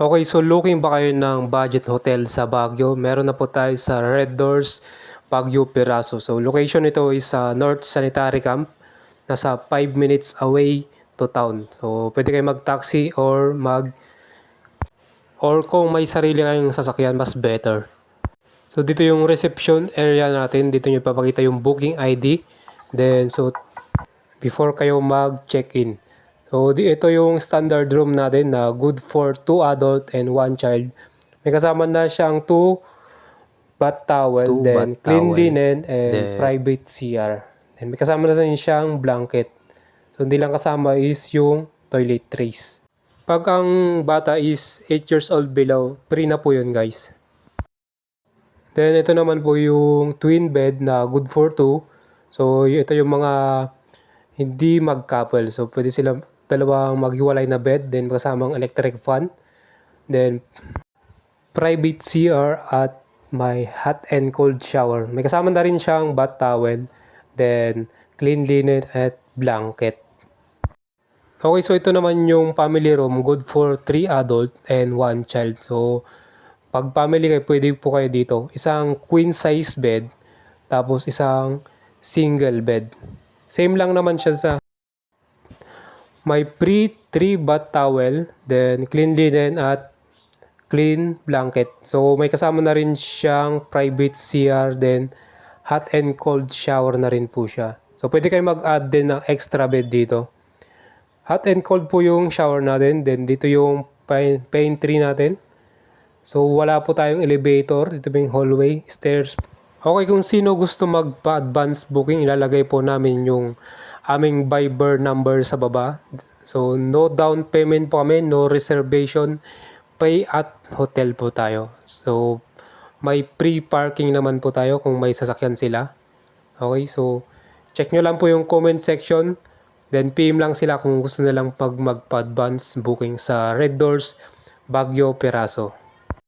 Okay, so looking ba kayo ng budget hotel sa Baguio? Meron na po tayo sa Red Doors, Baguio, Peraso. So location ito is sa North Sanitary Camp. Nasa 5 minutes away to town. So pwede kayo mag-taxi or kung may sarili kayong sasakyan, mas better. So dito yung reception area natin. Dito nyo papakita yung booking ID. Then so before kayo mag-check-in. So, ito yung standard room natin na good for 2 adult and 1 child. May kasama na siyang 2 bath towel, then clean linen, and private CR. Then may kasama na rin siyang blanket. So, hindi lang kasama is yung toiletries. Pag ang bata is 8 years old below, free na po yun guys. Then, ito naman po yung twin bed na good for 2. So, ito yung mga hindi mag-couple. So, pwede sila dalawang maghiwalay na bed, then kasamang electric fan, then private CR at may hot and cold shower. May kasama na rin siyang bath towel, then clean linen at blanket. Okay, so ito naman yung family room, good for 3 adult and 1 child. So, pag family kayo, pwede po kayo dito. Isang queen size bed, tapos isang single bed. Same lang naman siya sa may free 3 bath towel, then clean linen at clean blanket. So may kasama na rin siyang private CR, then hot and cold shower na rin po siya. So pwede kayo mag-add din ng extra bed dito. Hot and cold po yung shower natin, then dito yung pantry natin. So wala po tayong elevator, dito yung hallway, stairs. Okay, kung sino gusto magpa-advance booking, ilalagay po namin yung aming Viber number sa baba. So, no down payment po kami, no reservation, pay at hotel po tayo. So, may free parking naman po tayo kung may sasakyan sila. Okay, so check nyo lang po yung comment section. Then, PM lang sila kung gusto nilang magpa-advance booking sa Red Doors, Baguio, Peraso.